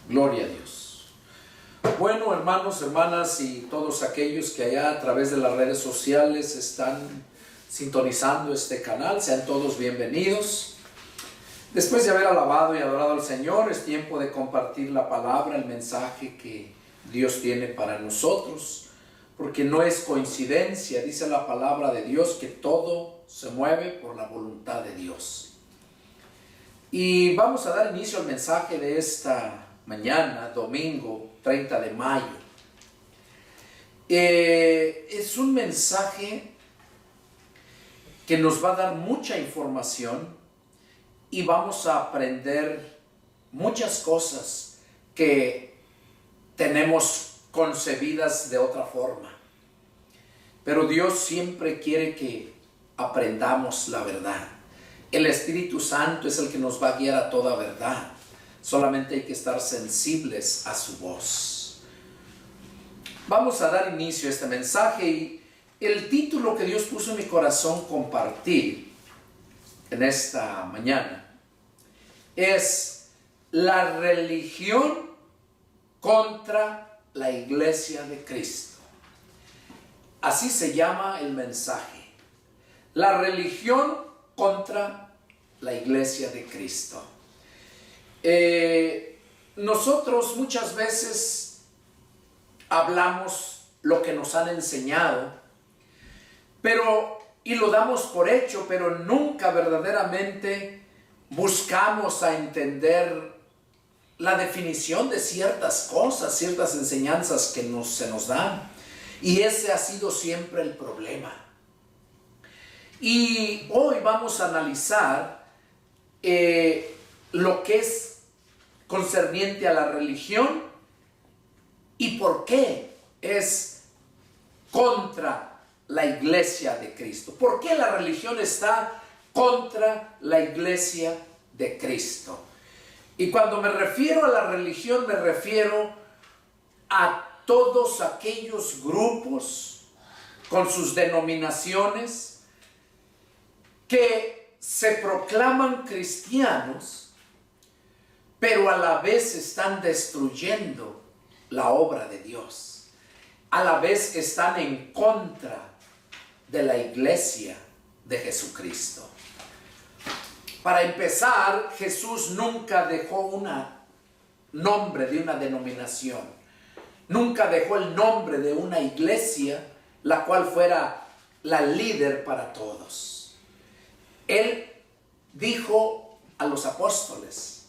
Gloria a Dios. Bueno, hermanos, hermanas y todos aquellos que allá a través de las redes sociales están sintonizando este canal, sean todos bienvenidos. Después de haber alabado y adorado al Señor, es tiempo de compartir la palabra, el mensaje que Dios tiene para nosotros, porque no es coincidencia, dice la palabra de Dios, que todo se mueve por la voluntad de Dios. Y vamos a dar inicio al mensaje de esta mañana, domingo 30 de mayo. Es un mensaje que nos va a dar mucha información y vamos a aprender muchas cosas que tenemos concebidas de otra forma. Pero Dios siempre quiere que aprendamos la verdad. El Espíritu Santo es el que nos va a guiar a toda verdad. Solamente hay que estar sensibles a su voz. Vamos a dar inicio a este mensaje y el título que Dios puso en mi corazón compartir en esta mañana es La religión contra la Iglesia de Cristo. Así se llama el mensaje. La religión contra la Iglesia de Cristo. Nosotros muchas veces hablamos lo que nos han enseñado, y lo damos por hecho, pero nunca verdaderamente buscamos a entender la definición de ciertas cosas, ciertas enseñanzas que se nos dan. Y ese ha sido siempre el problema. Y hoy vamos a analizar lo que es concerniente a la religión y por qué es contra la Iglesia de Cristo. ¿Por qué la religión está contra la Iglesia de Cristo? Y cuando me refiero a la religión, me refiero a todos aquellos grupos con sus denominaciones que se proclaman cristianos, pero a la vez están destruyendo la obra de Dios. A la vez están en contra de la Iglesia de Jesucristo. Para empezar, Jesús nunca dejó un nombre de una denominación. Nunca dejó el nombre de una iglesia, la cual fuera la líder para todos. Él dijo a los apóstoles,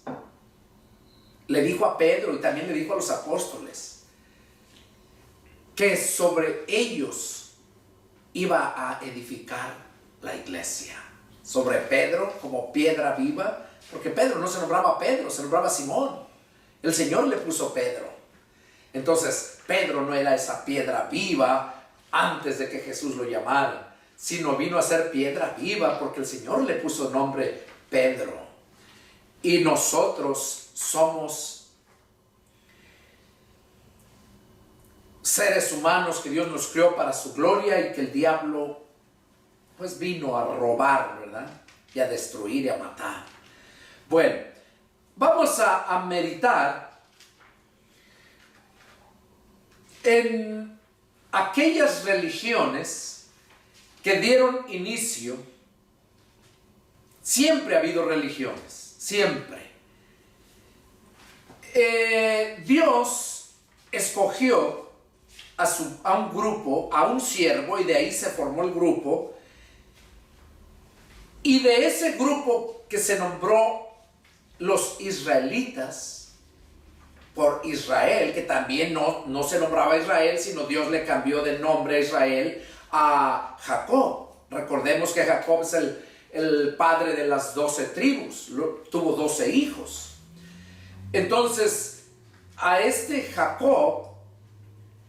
le dijo a Pedro y también le dijo a los apóstoles, que sobre ellos iba a edificar la iglesia. Sobre Pedro como piedra viva, porque Pedro no se nombraba Pedro, se nombraba Simón. El Señor le puso Pedro. Entonces Pedro no era esa piedra viva antes de que Jesús lo llamara, sino vino a ser piedra viva porque el Señor le puso nombre Pedro. Y nosotros somos seres humanos que Dios nos creó para su gloria y que el diablo pues vino a robar, ¿verdad? Y a destruir y a matar. Bueno, vamos a meditar en aquellas religiones que dieron inicio. Siempre ha habido religiones, siempre. Dios escogió a un grupo, a un siervo, y de ahí se formó el grupo. Y de ese grupo que se nombró los israelitas, por Israel, que también no se nombraba Israel, sino Dios le cambió de nombre a Israel a Jacob. Recordemos que Jacob es el padre de las 12 tribus, tuvo 12 hijos. Entonces, a este Jacob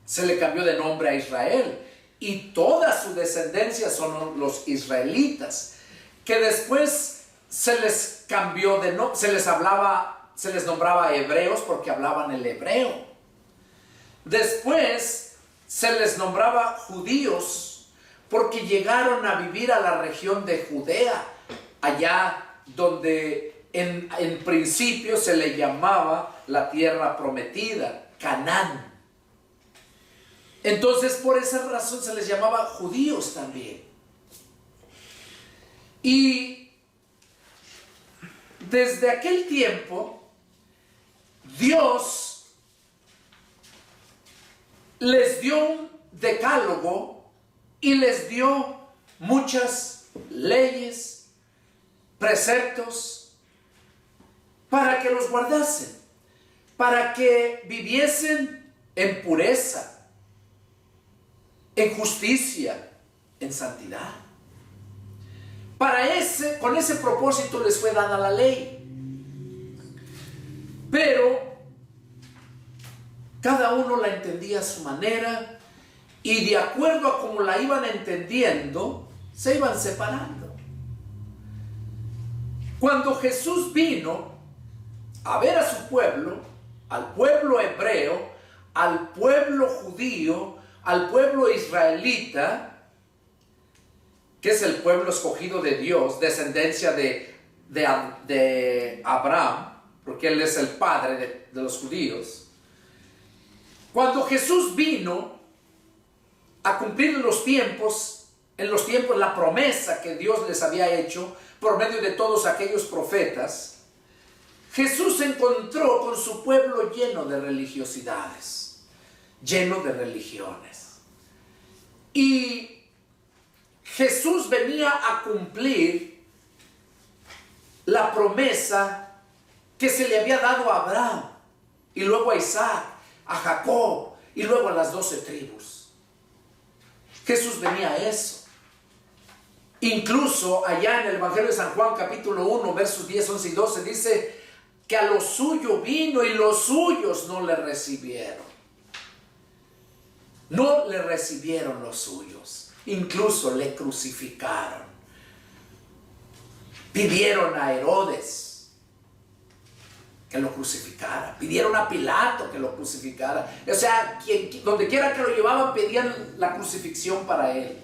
se le cambió de nombre a Israel, y toda su descendencia son los israelitas, que después se les cambió de nombre, se les nombraba hebreos porque hablaban el hebreo. Después se les nombraba judíos porque llegaron a vivir a la región de Judea, allá donde en principio se le llamaba la tierra prometida, Canaán. Entonces por esa razón se les llamaba judíos también. Y desde aquel tiempo Dios les dio un decálogo y les dio muchas leyes, preceptos, para que los guardasen, para que viviesen en pureza, en justicia, en santidad. Con ese propósito les fue dada la ley. Pero cada uno la entendía a su manera y de acuerdo a cómo la iban entendiendo, se iban separando. Cuando Jesús vino a ver a su pueblo, al pueblo hebreo, al pueblo judío, al pueblo israelita, que es el pueblo escogido de Dios, descendencia de Abraham, porque él es el padre de los judíos. Cuando Jesús vino a cumplir en los tiempos la promesa que Dios les había hecho por medio de todos aquellos profetas, Jesús se encontró con su pueblo lleno de religiosidades, lleno de religiones. Y Jesús venía a cumplir la promesa que se le había dado a Abraham, y luego a Isaac, a Jacob, y luego a las 12 tribus. Jesús venía a eso. Incluso allá en el Evangelio de San Juan, capítulo 1, versos 10, 11 y 12, dice que a lo suyo vino y los suyos no le recibieron. No le recibieron los suyos. Incluso le crucificaron. Pidieron a Herodes que lo crucificara. Pidieron a Pilato que lo crucificara. O sea, donde quiera que lo llevaban pedían la crucifixión para él.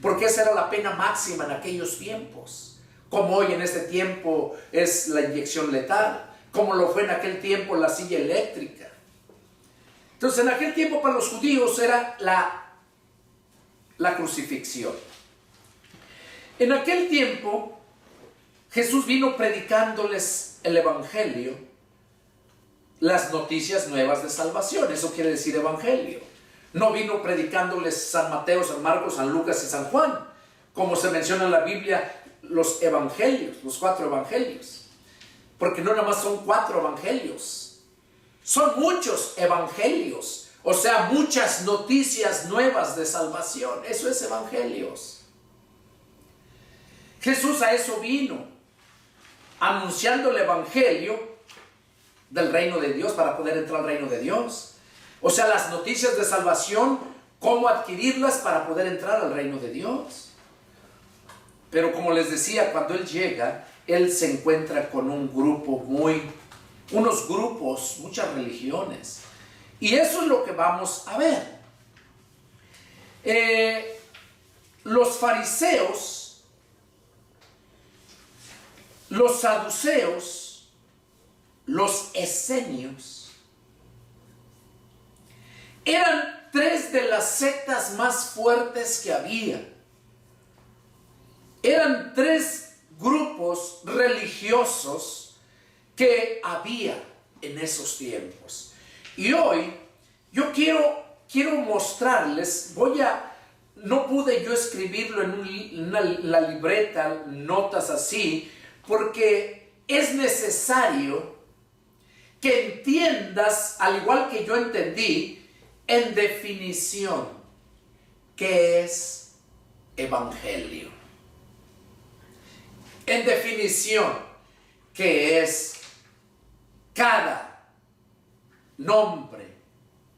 Porque esa era la pena máxima en aquellos tiempos. Como hoy en este tiempo es la inyección letal. Como lo fue en aquel tiempo la silla eléctrica. Entonces en aquel tiempo para los judíos era la crucifixión. En aquel tiempo Jesús vino predicándoles el evangelio, las noticias nuevas de salvación. Eso quiere decir evangelio. No vino predicándoles San Mateo, San Marcos, San Lucas y San Juan, como se menciona en la Biblia, los evangelios, los 4 evangelios. Porque no nada más son 4 evangelios, son muchos evangelios. O sea, muchas noticias nuevas de salvación. Eso es evangelios. Jesús a eso vino, anunciando el evangelio del reino de Dios para poder entrar al reino de Dios. O sea, las noticias de salvación, cómo adquirirlas para poder entrar al reino de Dios. Pero como les decía, cuando Él llega, Él se encuentra con unos grupos, muchas religiones. Y eso es lo que vamos a ver. Los fariseos, los saduceos, los esenios, eran 3 de las sectas más fuertes que había. Eran 3 grupos religiosos que había en esos tiempos. Y hoy yo quiero mostrarles, no pude yo escribirlo en la libreta, notas así, porque es necesario que entiendas, al igual que yo entendí, en definición, ¿qué es evangelio? En definición, ¿qué es cada nombre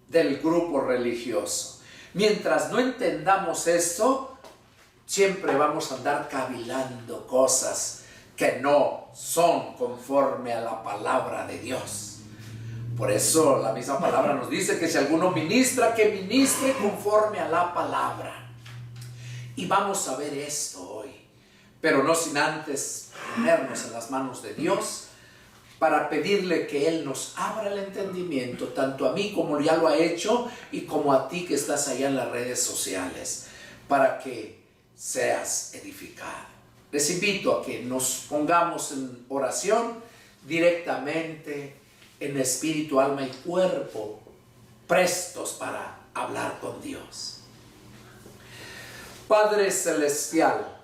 del grupo religioso? Mientras no entendamos esto, siempre vamos a andar cavilando cosas que no son conforme a la palabra de Dios. Por eso la misma palabra nos dice que si alguno ministra, que ministre conforme a la palabra. Y vamos a ver esto hoy, pero no sin antes ponernos en las manos de Dios para pedirle que Él nos abra el entendimiento, tanto a mí como ya lo ha hecho, y como a ti que estás allá en las redes sociales, para que seas edificado. Les invito a que nos pongamos en oración directamente en espíritu, alma y cuerpo, prestos para hablar con Dios. Padre celestial,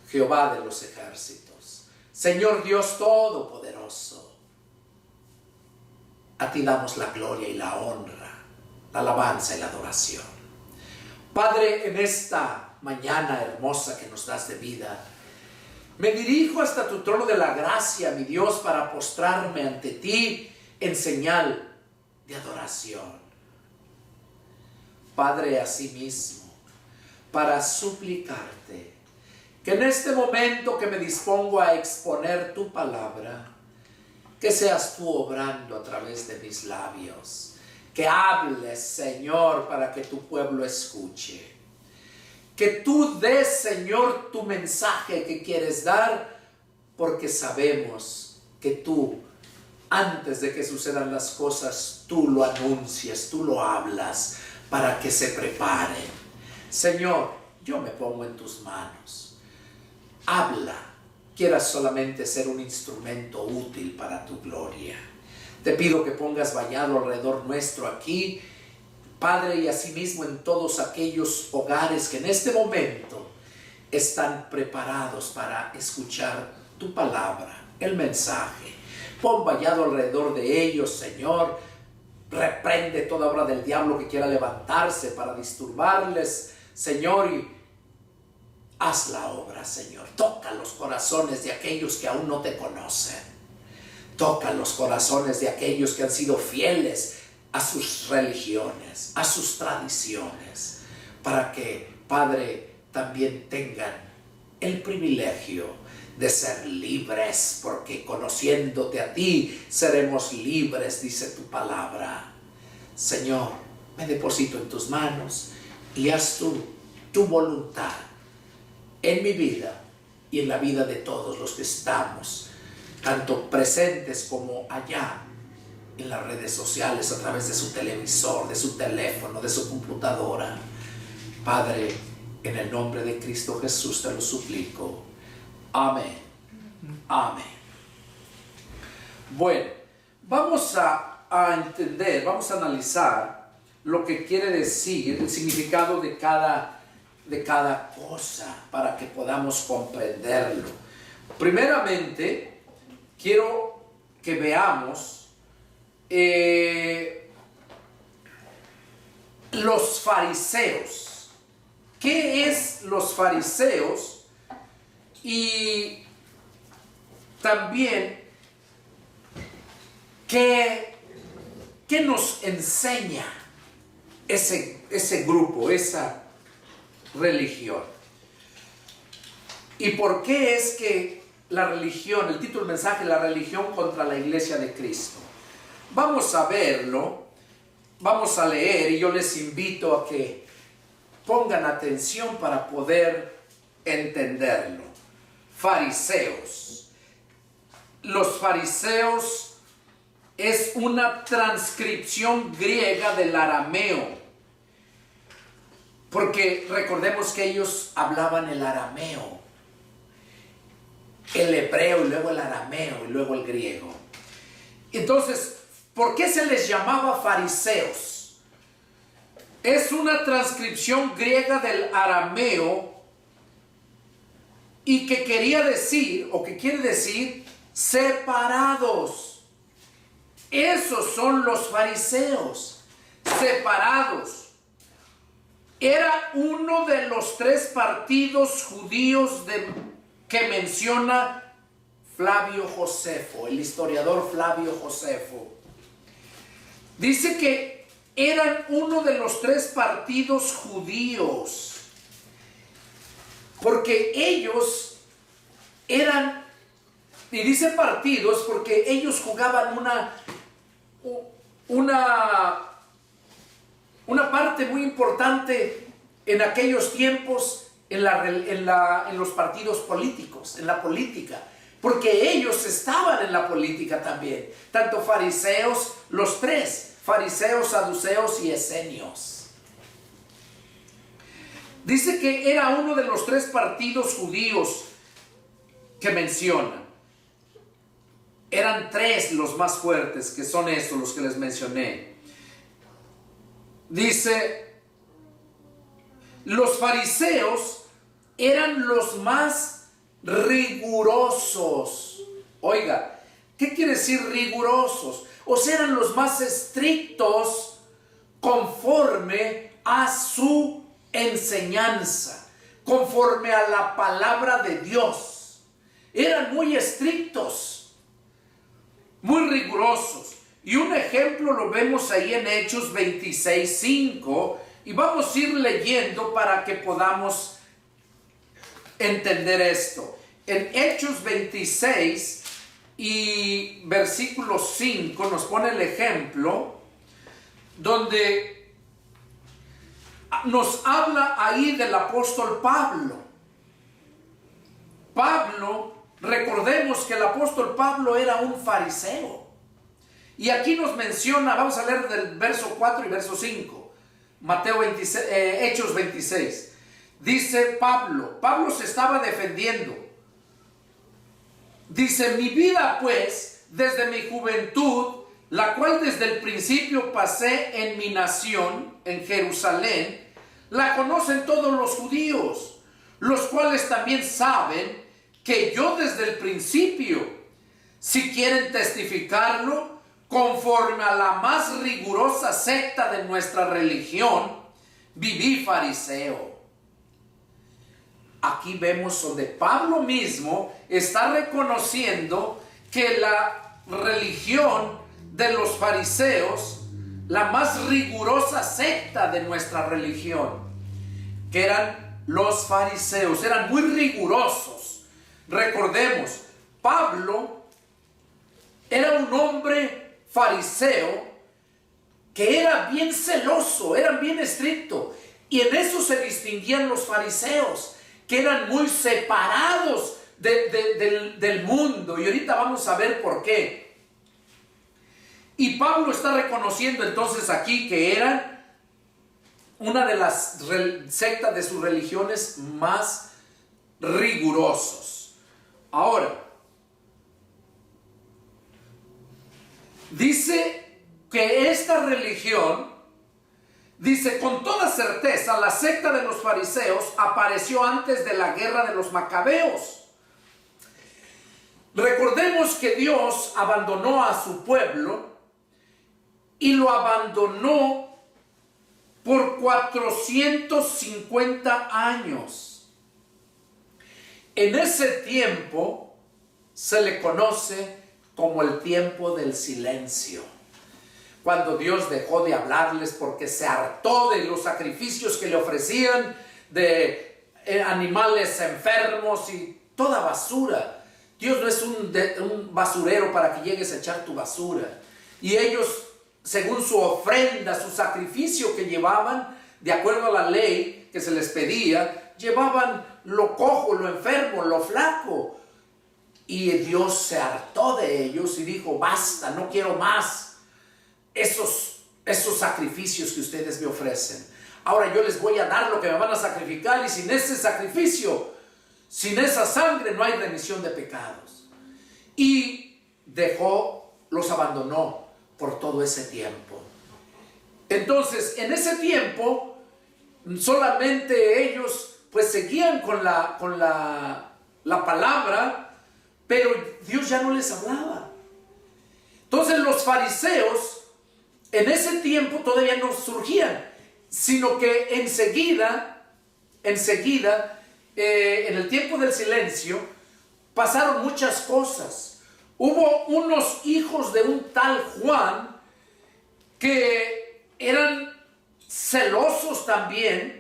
Jehová de los ejércitos, Señor Dios todopoderoso, a ti damos la gloria y la honra, la alabanza y la adoración. Padre, en esta mañana hermosa que nos das de vida, me dirijo hasta tu trono de la gracia, mi Dios, para postrarme ante ti en señal de adoración. Padre, asimismo, para suplicarte que en este momento que me dispongo a exponer tu palabra, que seas tú obrando a través de mis labios, que hables, Señor, para que tu pueblo escuche. Que tú des, Señor, tu mensaje que quieres dar, porque sabemos que tú, antes de que sucedan las cosas, tú lo anuncias, tú lo hablas, para que se preparen. Señor, yo me pongo en tus manos. Habla, quieras solamente ser un instrumento útil para tu gloria. Te pido que pongas vallado alrededor nuestro aquí, Padre, y asimismo en todos aquellos hogares que en este momento están preparados para escuchar tu palabra, el mensaje. Pon vallado alrededor de ellos, Señor. Reprende toda obra del diablo que quiera levantarse para disturbarles, Señor, y haz la obra, Señor. Toca los corazones de aquellos que aún no te conocen. Toca los corazones de aquellos que han sido fieles a sus religiones, a sus tradiciones, para que, Padre, también tengan el privilegio de ser libres, porque conociéndote a ti seremos libres, dice tu palabra. Señor, me deposito en tus manos y haz tú tu voluntad en mi vida y en la vida de todos los que estamos, tanto presentes como allá en las redes sociales, a través de su televisor, de su teléfono, de su computadora. Padre, en el nombre de Cristo Jesús te lo suplico. Amén. Amén. Bueno, vamos a entender, vamos a analizar lo que quiere decir, el significado de cada cosa, para que podamos comprenderlo. Primeramente, quiero que veamos los fariseos. ¿Qué es los fariseos? Y también ¿qué nos enseña ese grupo, esa religión? ¿Y por qué es que la religión, el título del mensaje, la religión contra la iglesia de Cristo? Vamos a verlo, vamos a leer, y yo les invito a que pongan atención para poder entenderlo. Fariseos. Los fariseos es una transcripción griega del arameo, porque recordemos que ellos hablaban el arameo, el hebreo y luego el arameo y luego el griego. Entonces, ¿por qué se les llamaba fariseos? Es una transcripción griega del arameo y que quería decir, o que quiere decir, separados. Esos son los fariseos, separados. Era uno de los tres partidos judíos que menciona Flavio Josefo, el historiador Flavio Josefo. Dice que eran uno de los tres partidos judíos, porque ellos eran, y dice partidos porque ellos jugaban una parte muy importante en aquellos tiempos en los partidos políticos, en la política. porque ellos estaban en la política también, tanto fariseos, los tres, fariseos, saduceos y esenios. Dice que era uno de los tres partidos judíos que menciona. Eran tres los más fuertes, que son estos los que les mencioné. Dice, los fariseos eran los más rigurosos. Oiga, ¿qué quiere decir rigurosos? O sea, eran los más estrictos conforme a su enseñanza, conforme a la palabra de Dios. Eran muy estrictos, muy rigurosos. Y un ejemplo lo vemos ahí en Hechos 26:5, y vamos a ir leyendo para que podamos entender esto. En Hechos 26 y versículo 5 nos pone el ejemplo donde nos habla ahí del apóstol Pablo. Pablo, recordemos que el apóstol Pablo era un fariseo. Y aquí nos menciona, vamos a leer del verso 4 y verso 5, Hechos 26. Dice Pablo se estaba defendiendo. Dice, mi vida pues, desde mi juventud, la cual desde el principio pasé en mi nación, en Jerusalén, la conocen todos los judíos, los cuales también saben que yo desde el principio, si quieren testificarlo, conforme a la más rigurosa secta de nuestra religión, viví fariseo. Aquí vemos donde Pablo mismo está reconociendo que la religión de los fariseos, la más rigurosa secta de nuestra religión, que eran los fariseos, eran muy rigurosos. Recordemos, Pablo era un hombre fariseo que era bien celoso, era bien estricto, y en eso se distinguían los fariseos, que eran muy separados del mundo, y ahorita vamos a ver por qué. Y Pablo está reconociendo entonces aquí que eran una de las sectas de sus religiones más rigurosos. Ahora, dice que esta religión, dice, con toda certeza, la secta de los fariseos apareció antes de la guerra de los macabeos. Recordemos que Dios abandonó a su pueblo y lo abandonó por 450 años. En ese tiempo se le conoce como el tiempo del silencio, cuando Dios dejó de hablarles porque se hartó de los sacrificios que le ofrecían, de animales enfermos y toda basura. Dios no es un basurero para que llegues a echar tu basura. Y ellos, según su ofrenda, su sacrificio que llevaban, de acuerdo a la ley que se les pedía, llevaban lo cojo, lo enfermo, lo flaco. Y Dios se hartó de ellos y dijo, basta, no quiero más esos sacrificios que ustedes me ofrecen. Ahora yo les voy a dar lo que me van a sacrificar, y sin ese sacrificio, sin esa sangre, no hay remisión de pecados. Y los abandonó por todo ese tiempo. Entonces, en ese tiempo, solamente ellos pues seguían con la palabra, pero Dios ya no les hablaba. Entonces los fariseos en ese tiempo todavía no surgían, sino que enseguida, en el tiempo del silencio, pasaron muchas cosas. Hubo unos hijos de un tal Juan que eran celosos también,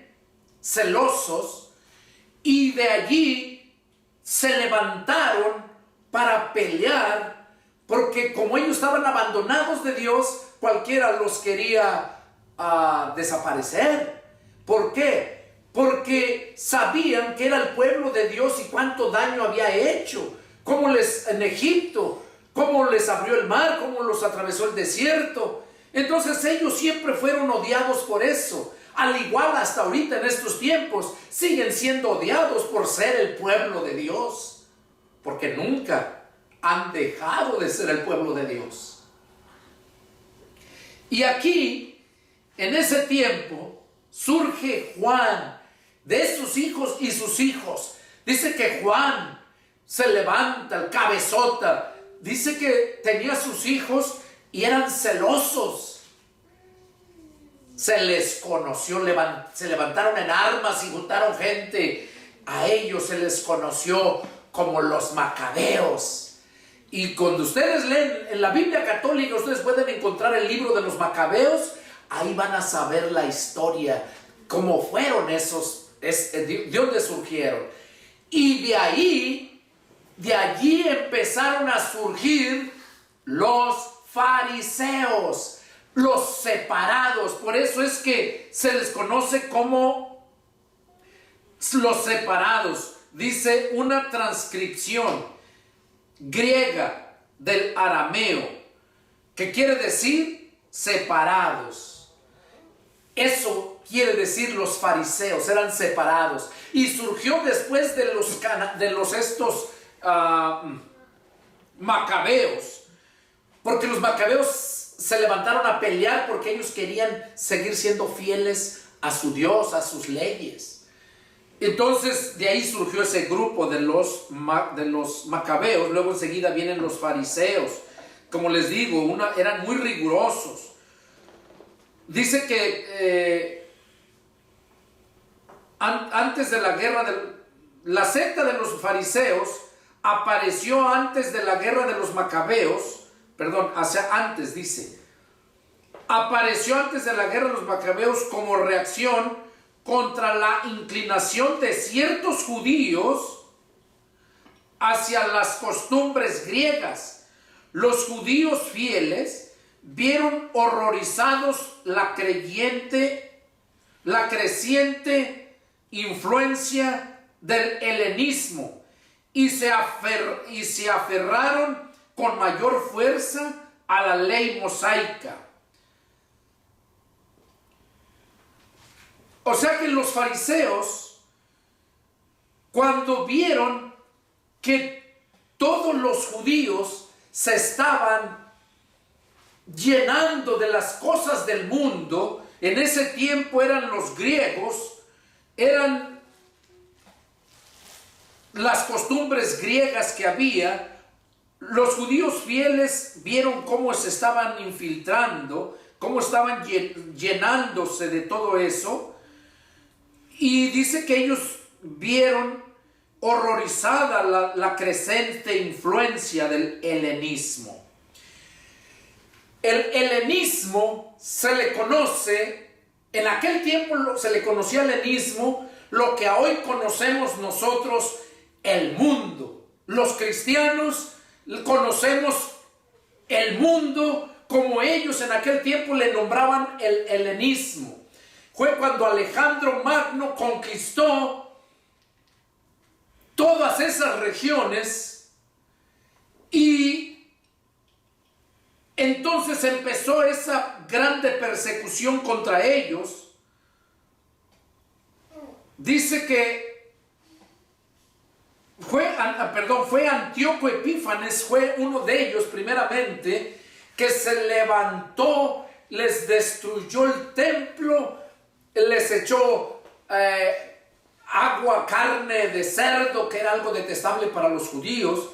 y de allí se levantaron para pelear, porque como ellos estaban abandonados de Dios, cualquiera los quería desaparecer. ¿Por qué? Porque sabían que era el pueblo de Dios y cuánto daño había hecho. en Egipto, cómo les abrió el mar, cómo los atravesó el desierto. Entonces ellos siempre fueron odiados por eso. Al igual hasta ahorita en estos tiempos siguen siendo odiados por ser el pueblo de Dios, porque nunca han dejado de ser el pueblo de Dios. Y aquí, en ese tiempo, surge Juan, de sus hijos y sus hijos. Dice que Juan se levanta, el cabezota. Dice que tenía sus hijos y eran celosos. Se les conoció, se levantaron en armas y juntaron gente. A ellos se les conoció como los macabeos. Y cuando ustedes leen en la Biblia católica, ustedes pueden encontrar el libro de los macabeos. Ahí van a saber la historia, cómo fueron de dónde surgieron. Y de allí empezaron a surgir los fariseos, los separados. Por eso es que se les conoce como los separados. Dice una transcripción griega del arameo, que quiere decir separados. Eso quiere decir los fariseos, eran separados. Y surgió después de estos macabeos, porque los macabeos se levantaron a pelear porque ellos querían seguir siendo fieles a su Dios, a sus leyes. Entonces de ahí surgió ese grupo de los macabeos. Luego enseguida vienen los fariseos. Como les digo, eran muy rigurosos. Dice que antes de la guerra, la secta de los fariseos apareció antes de la guerra de los macabeos, apareció antes de la guerra de los macabeos como reacción contra la inclinación de ciertos judíos hacia las costumbres griegas. Los judíos fieles vieron horrorizados la creciente influencia del helenismo y se aferraron con mayor fuerza a la ley mosaica. O sea que los fariseos, cuando vieron que todos los judíos se estaban llenando de las cosas del mundo, en ese tiempo eran los griegos, eran las costumbres griegas que había. Los judíos fieles vieron cómo se estaban infiltrando, cómo estaban llenándose de todo eso, y dice que ellos vieron horrorizada la creciente influencia del helenismo. El helenismo se le conoce, en aquel tiempo se le conocía al helenismo lo que hoy conocemos nosotros, el mundo. Los cristianos conocemos el mundo como ellos en aquel tiempo le nombraban el helenismo. Fue cuando Alejandro Magno conquistó todas esas regiones y entonces empezó esa grande persecución contra ellos. Dice que fue Antíoco Epífanes, fue uno de ellos primeramente, que se levantó, les destruyó el templo, les echó agua, carne de cerdo, que era algo detestable para los judíos,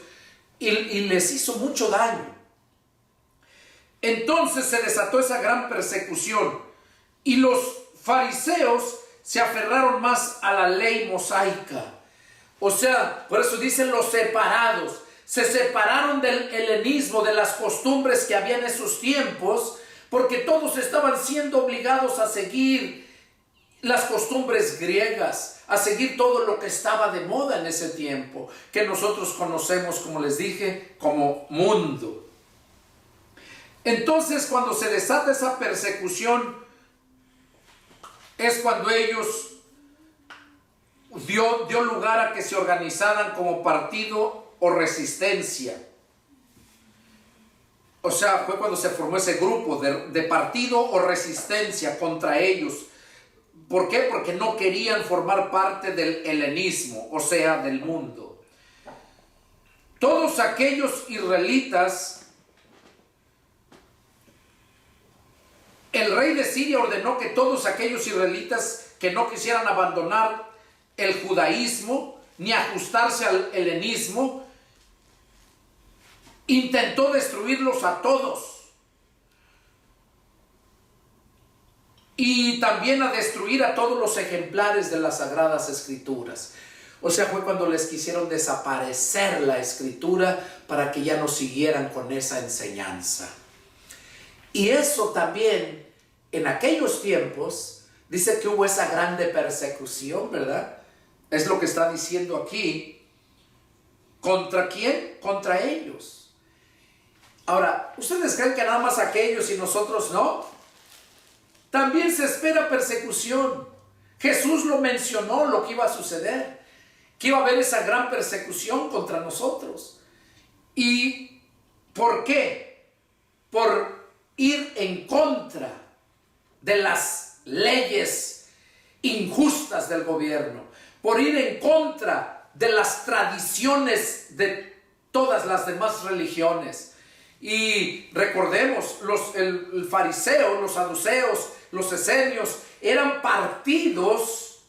y les hizo mucho daño. Entonces se desató esa gran persecución y los fariseos se aferraron más a la ley mosaica. O sea, por eso dicen los separados. Se separaron del helenismo, de las costumbres que había en esos tiempos, porque todos estaban siendo obligados a seguir las costumbres griegas, a seguir todo lo que estaba de moda en ese tiempo, que nosotros conocemos, como les dije, como mundo. Entonces, cuando se desata esa persecución, es cuando ellos dio lugar a que se organizaran como partido o resistencia. O sea, fue cuando se formó ese grupo de partido o resistencia contra ellos. ¿Por qué? Porque no querían formar parte del helenismo, o sea, del mundo. Todos aquellos israelitas, el rey de Siria ordenó que todos aquellos israelitas que no quisieran abandonar el judaísmo ni ajustarse al helenismo, intentó destruirlos a todos. Y también a destruir a todos los ejemplares de las Sagradas Escrituras. O sea, fue cuando les quisieron desaparecer la Escritura para que ya no siguieran con esa enseñanza. Y eso también, en aquellos tiempos, dice que hubo esa grande persecución, ¿verdad? Es lo que está diciendo aquí. ¿Contra quién? Contra ellos. Ahora, ¿ustedes creen que nada más aquellos y nosotros no? También se espera persecución. Jesús lo mencionó, lo que iba a suceder, que iba a haber esa gran persecución contra nosotros. ¿Y por qué? Por ir en contra de las leyes injustas del gobierno, por ir en contra de las tradiciones de todas las demás religiones. Y recordemos, el fariseo, los saduceos, los esenios, eran partidos,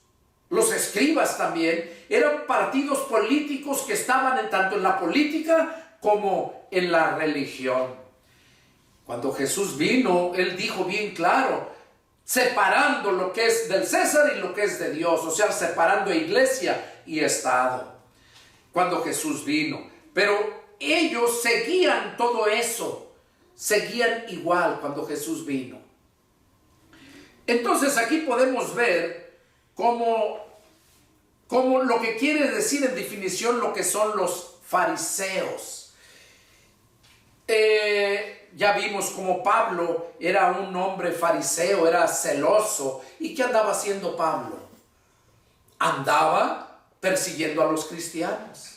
los escribas también, eran partidos políticos que estaban tanto en la política como en la religión. Cuando Jesús vino, Él dijo bien claro, separando lo que es del César y lo que es de Dios, o sea, separando iglesia y Estado, cuando Jesús vino. Pero ellos seguían todo eso, seguían igual cuando Jesús vino. Entonces aquí podemos ver cómo lo que quiere decir en definición lo que son los fariseos. Ya vimos como Pablo era un hombre fariseo, era celoso. ¿Y qué andaba haciendo Pablo? Andaba persiguiendo a los cristianos.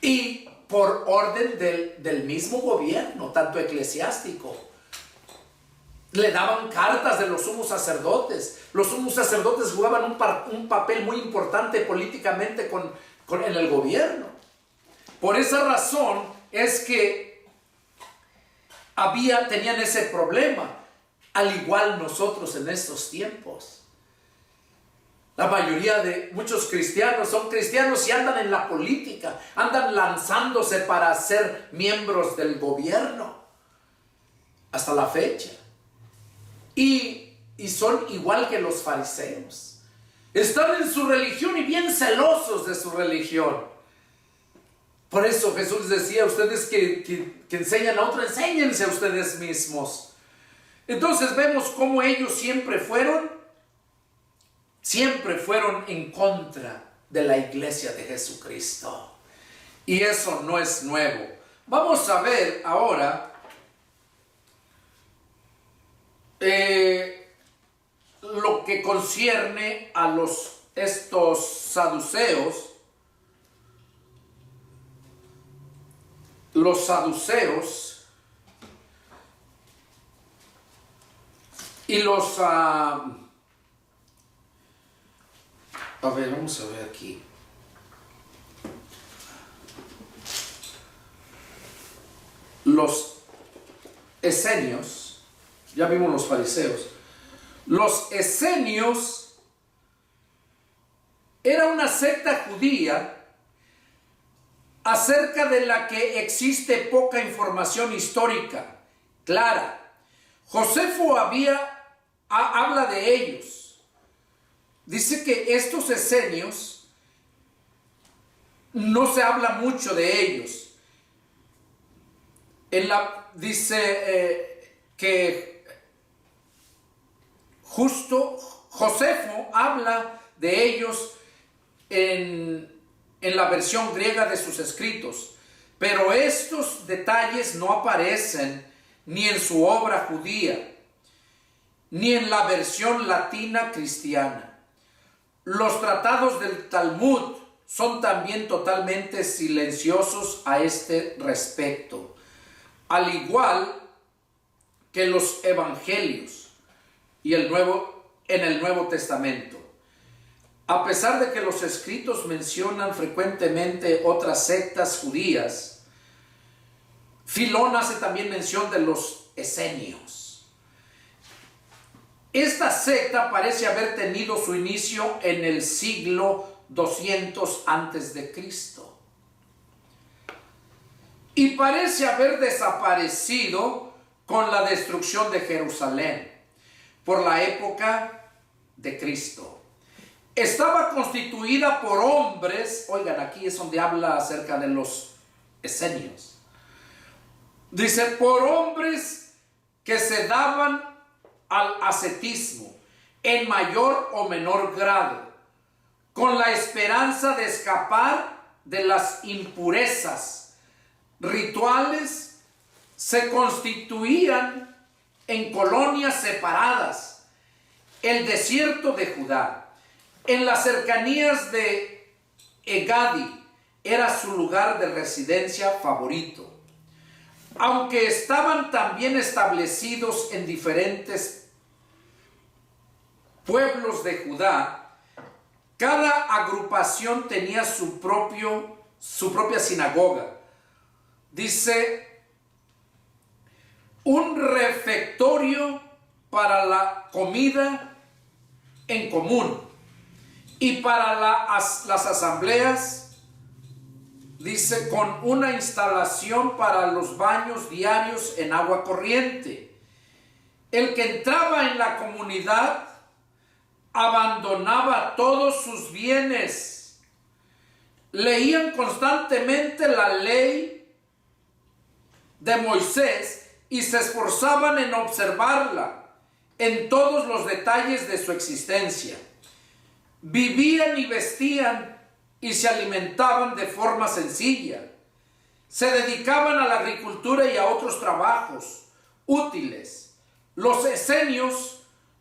Y por orden del mismo gobierno, tanto eclesiástico. Le daban cartas de los sumos sacerdotes. Los sumos sacerdotes jugaban un papel muy importante políticamente en el gobierno. Por esa razón es que tenían ese problema, al igual nosotros en estos tiempos. La mayoría de muchos cristianos son cristianos y andan en la política, andan lanzándose para ser miembros del gobierno hasta la fecha. Y son igual que los fariseos. Están en su religión y bien celosos de su religión. Por eso Jesús decía, ustedes que enseñan a otros, enséñense a ustedes mismos. Entonces vemos cómo ellos siempre fueron en contra de la iglesia de Jesucristo. Y eso no es nuevo. Vamos a ver ahora lo que concierne a estos saduceos. Los saduceos y los... a ver, vamos a ver aquí. Los esenios, ya vimos los fariseos. Los esenios era una secta judía acerca de la que existe poca información histórica clara. Josefo habla de ellos. Dice que estos esenios no se habla mucho de ellos. Dice que justo Josefo habla de ellos en la versión griega de sus escritos, pero estos detalles no aparecen ni en su obra judía, ni en la versión latina cristiana. Los tratados del Talmud son también totalmente silenciosos a este respecto, al igual que los evangelios y en el Nuevo Testamento. A pesar de que los escritos mencionan frecuentemente otras sectas judías, Filón hace también mención de los esenios. Esta secta parece haber tenido su inicio en el siglo 200 antes de Cristo y parece haber desaparecido con la destrucción de Jerusalén por la época de Cristo. Estaba constituida por hombres, oigan, aquí es donde habla acerca de los esenios. Dice, por hombres que se daban al ascetismo en mayor o menor grado, con la esperanza de escapar de las impurezas rituales, se constituían en colonias separadas. El desierto de Judá, en las cercanías de Egadi, era su lugar de residencia favorito. Aunque estaban también establecidos en diferentes pueblos de Judá, cada agrupación tenía su propia sinagoga. Dice, un refectorio para la comida en común y para las asambleas, dice, con una instalación para los baños diarios en agua corriente. El que entraba en la comunidad abandonaba todos sus bienes. Leían constantemente la ley de Moisés y se esforzaban en observarla en todos los detalles de su existencia. Vivían y vestían y se alimentaban de forma sencilla. Se dedicaban a la agricultura y a otros trabajos útiles. Los esenios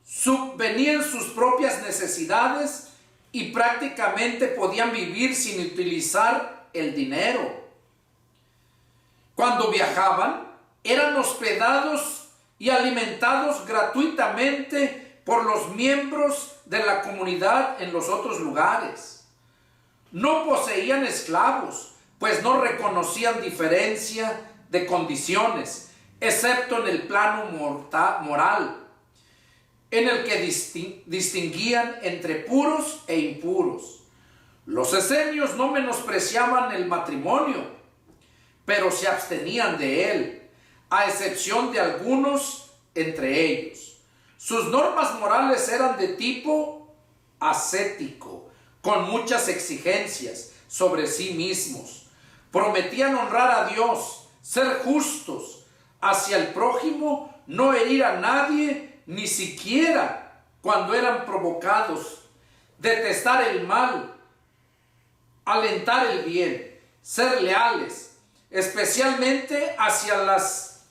subvenían sus propias necesidades y prácticamente podían vivir sin utilizar el dinero. Cuando viajaban, eran hospedados y alimentados gratuitamente por los miembros de la comunidad en los otros lugares. No poseían esclavos, pues no reconocían diferencia de condiciones, excepto en el plano moral, en el que distinguían entre puros e impuros. Los esenios no menospreciaban el matrimonio, pero se abstenían de él, a excepción de algunos entre ellos. Sus normas morales eran de tipo ascético, con muchas exigencias sobre sí mismos. Prometían honrar a Dios, ser justos hacia el prójimo, no herir a nadie, ni siquiera cuando eran provocados, detestar el mal, alentar el bien, ser leales, especialmente hacia las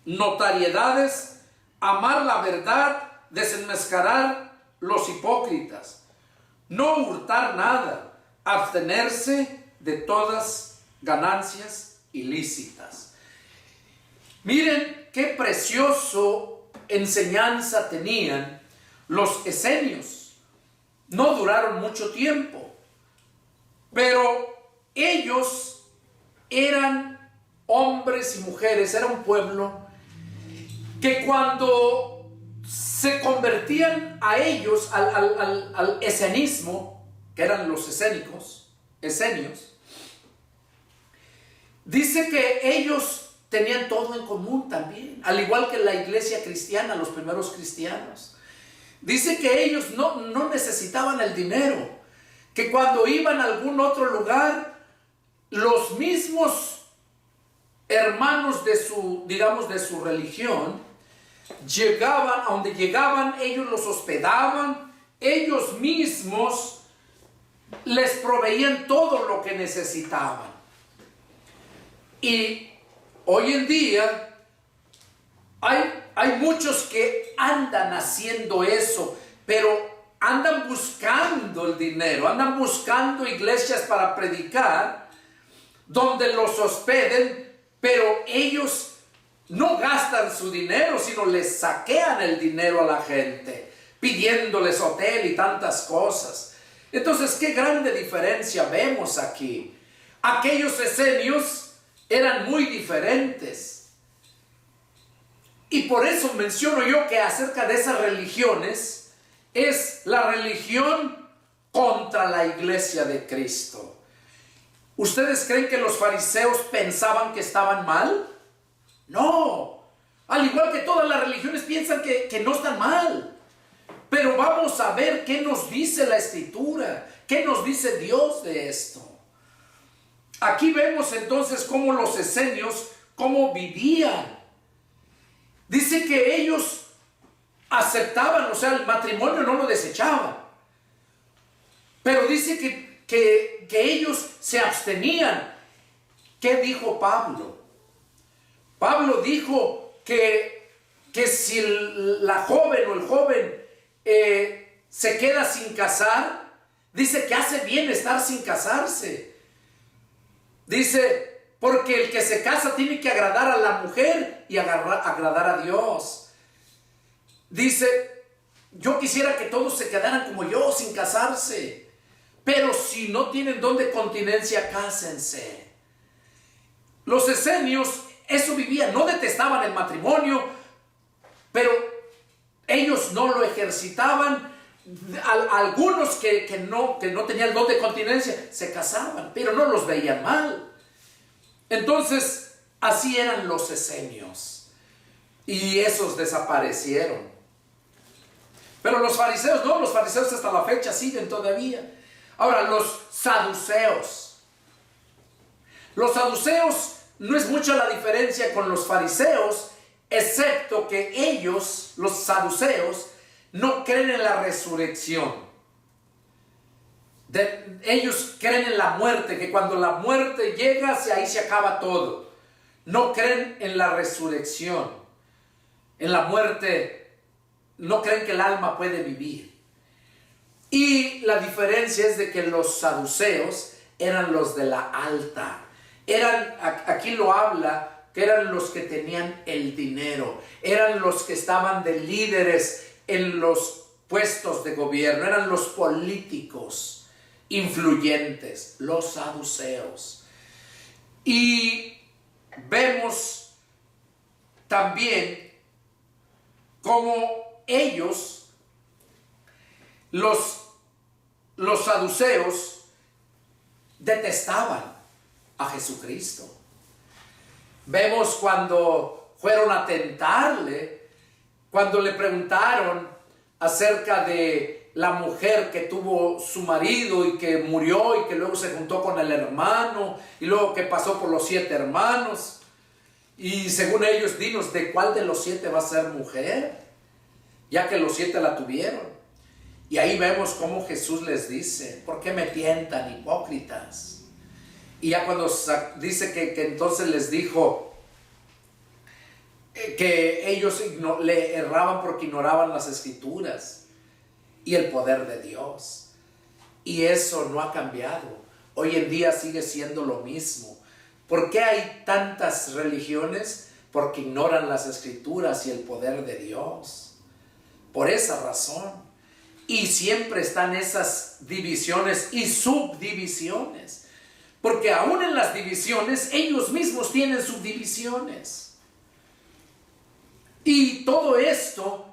notariedades, amar la verdad, desenmascarar los hipócritas, no hurtar nada, abstenerse de todas ganancias ilícitas. Miren qué precioso enseñanza tenían los esenios. No duraron mucho tiempo, pero ellos eran hombres y mujeres, era un pueblo que cuando se convertían a ellos al esenismo, que eran los esenios, dice que ellos tenían todo en común también, al igual que la iglesia cristiana, los primeros cristianos. Dice que ellos no necesitaban el dinero, que cuando iban a algún otro lugar, los mismos hermanos de su religión, llegaban, a donde llegaban, ellos los hospedaban, ellos mismos les proveían todo lo que necesitaban. Y hoy en día hay muchos que andan haciendo eso, pero andan buscando el dinero, andan buscando iglesias para predicar, donde los hospeden, pero ellos no gastan su dinero, sino les saquean el dinero a la gente, pidiéndoles hotel y tantas cosas. Entonces, qué grande diferencia vemos aquí. Aquellos esenios eran muy diferentes. Y por eso menciono yo que acerca de esas religiones, es la religión contra la iglesia de Cristo. ¿Ustedes creen que los fariseos pensaban que estaban mal? No. Al igual que todas las religiones piensan que no están mal. Pero vamos a ver qué nos dice la Escritura, qué nos dice Dios de esto. Aquí vemos entonces cómo los esenios, cómo vivían. Dice que ellos aceptaban, o sea, el matrimonio no lo desechaban. Pero dice que ellos se abstenían. ¿Qué dijo Pablo? Pablo dijo que si la joven o el joven se queda sin casar, dice que hace bien estar sin casarse. Dice, porque el que se casa tiene que agradar a la mujer y agradar a Dios. Dice, yo quisiera que todos se quedaran como yo, sin casarse. Pero si no tienen don de continencia, cásense. Los esenios, eso vivían, no detestaban el matrimonio, pero ellos no lo ejercitaban. Algunos que no tenían el don de continencia se casaban, pero no los veían mal. Entonces, así eran los esenios. Y esos desaparecieron. Pero los fariseos no, los fariseos hasta la fecha siguen todavía. Ahora, los saduceos. Los saduceos no es mucha la diferencia con los fariseos, excepto que ellos, los saduceos, no creen en la resurrección. Ellos creen en la muerte, que cuando la muerte llega, ahí se acaba todo. No creen en la resurrección. En la muerte, no creen que el alma puede vivir. Y la diferencia es de que los saduceos eran los de la alta. Aquí lo habla, que eran los que tenían el dinero. Eran los que estaban de líderes en los puestos de gobierno. Eran los políticos influyentes, los saduceos. Y vemos también cómo ellos, los saduceos, detestaban a Jesucristo. Vemos cuando fueron a tentarle, cuando le preguntaron acerca de la mujer que tuvo su marido y que murió y que luego se juntó con el hermano y luego que pasó por los 7 hermanos. Y según ellos, dinos, ¿de cuál de los 7 va a ser mujer? Ya que los 7 la tuvieron. Y ahí vemos cómo Jesús les dice, ¿por qué me tientan, hipócritas? Y ya cuando dice que entonces les dijo que ellos le erraban porque ignoraban las Escrituras y el poder de Dios. Y eso no ha cambiado. Hoy en día sigue siendo lo mismo. ¿Por qué hay tantas religiones? Porque ignoran las Escrituras y el poder de Dios. Por esa razón. Y siempre están esas divisiones y subdivisiones. Porque aún en las divisiones, ellos mismos tienen subdivisiones. Y todo esto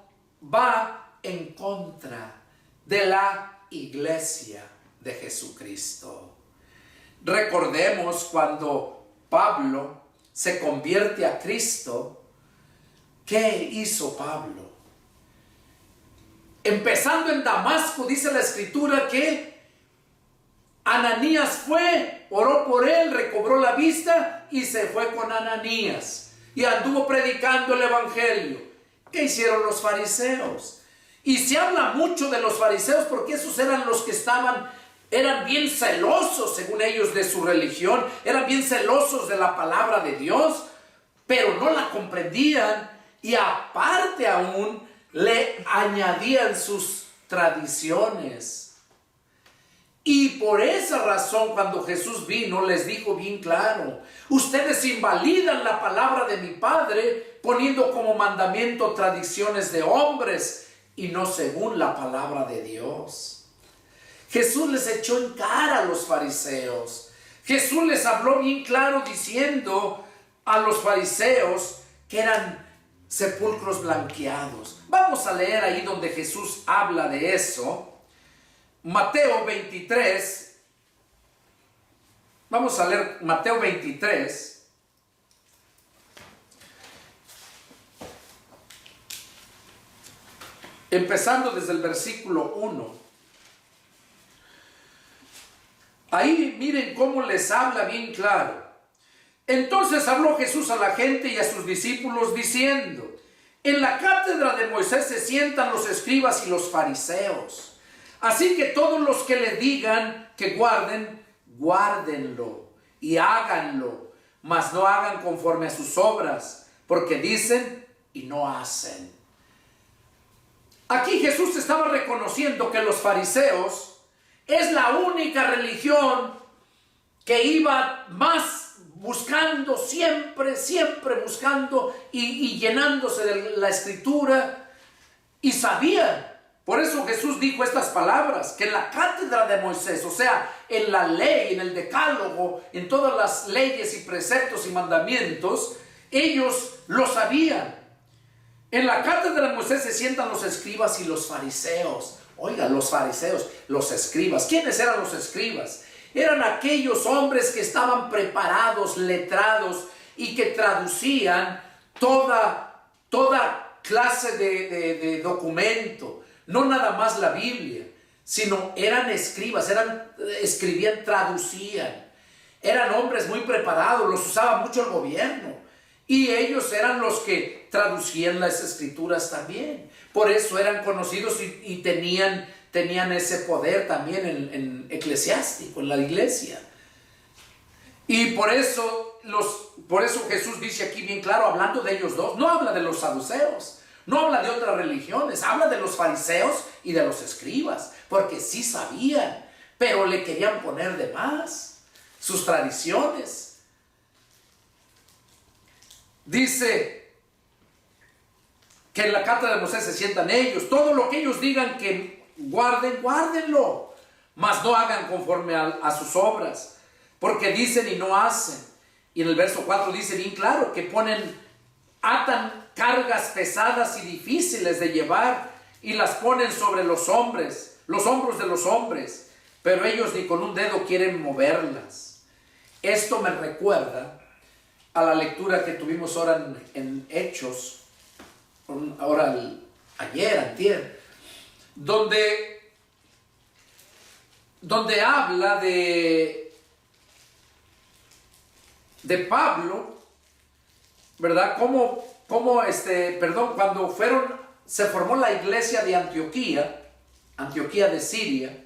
va en contra de la iglesia de Jesucristo. Recordemos cuando Pablo se convierte a Cristo, ¿qué hizo Pablo? Empezando en Damasco, dice la Escritura que Ananías fue, oró por él, recobró la vista y se fue con Ananías. Y anduvo predicando el evangelio. ¿Qué hicieron los fariseos? Y se habla mucho de los fariseos porque esos eran los que eran bien celosos, según ellos, de su religión. Eran bien celosos de la palabra de Dios, pero no la comprendían. Y aparte aún, le añadían sus tradiciones. Y por esa razón, cuando Jesús vino, les dijo bien claro: ustedes invalidan la palabra de mi Padre, poniendo como mandamiento tradiciones de hombres y no según la palabra de Dios. Jesús les echó en cara a los fariseos. Jesús les habló bien claro diciendo a los fariseos que eran sepulcros blanqueados. Vamos a leer ahí donde Jesús habla de eso. Mateo 23. Vamos a leer Mateo 23. Empezando desde el versículo 1. Ahí miren cómo les habla bien claro. Entonces habló Jesús a la gente y a sus discípulos diciendo: en la cátedra de Moisés se sientan los escribas y los fariseos. Así que todos los que le digan que guarden, guárdenlo y háganlo, mas no hagan conforme a sus obras, porque dicen y no hacen. Aquí Jesús estaba reconociendo que los fariseos es la única religión que iba más buscando, siempre buscando y llenándose de la escritura, y sabían. Por eso Jesús dijo estas palabras, que en la cátedra de Moisés, o sea, en la ley, en el decálogo, en todas las leyes y preceptos y mandamientos, ellos lo sabían. En la cátedra de Moisés se sientan los escribas y los fariseos. Oiga, los fariseos, los escribas. ¿Quiénes eran los escribas? Eran aquellos hombres que estaban preparados, letrados, y que traducían toda clase de documento. No nada más la Biblia, sino eran escribas, escribían, traducían. Eran hombres muy preparados, los usaba mucho el gobierno. Y ellos eran los que traducían las escrituras también. Por eso eran conocidos y tenían ese poder también en eclesiástico, en la iglesia. Y por eso Jesús dice aquí bien claro, hablando de ellos dos, no habla de los saduceos. No habla de otras religiones, habla de los fariseos y de los escribas, porque sí sabían, pero le querían poner de más sus tradiciones. Dice que en la cátedra de Moisés se sientan ellos, todo lo que ellos digan que guarden, guárdenlo, mas no hagan conforme a sus obras, porque dicen y no hacen. Y en el verso 4 dice bien claro que atan cargas pesadas y difíciles de llevar y las ponen sobre los hombros de los hombres, pero ellos ni con un dedo quieren moverlas. Esto me recuerda a la lectura que tuvimos ahora en Hechos, antier, donde habla de Pablo, ¿verdad? Cuando se formó la iglesia de Antioquía de Siria,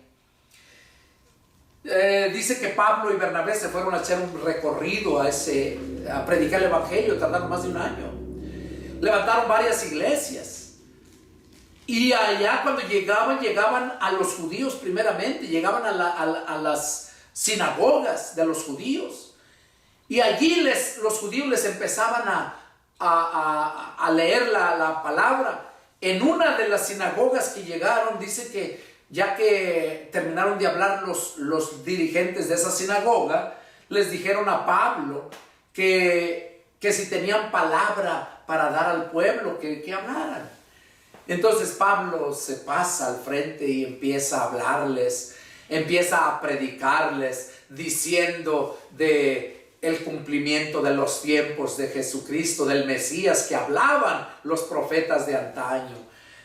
dice que Pablo y Bernabé se fueron a hacer un recorrido a predicar el evangelio, tardaron más de un año. Levantaron varias iglesias. Y allá cuando llegaban a los judíos primeramente, llegaban a las sinagogas de los judíos. Y allí los judíos les empezaban a leer la palabra. En una de las sinagogas que llegaron, dice que ya que terminaron de hablar los dirigentes de esa sinagoga, les dijeron a Pablo que si tenían palabra para dar al pueblo, que hablaran. Entonces Pablo se pasa al frente y empieza a hablarles, empieza a predicarles, diciendo de el cumplimiento de los tiempos de Jesucristo, del Mesías que hablaban los profetas de antaño.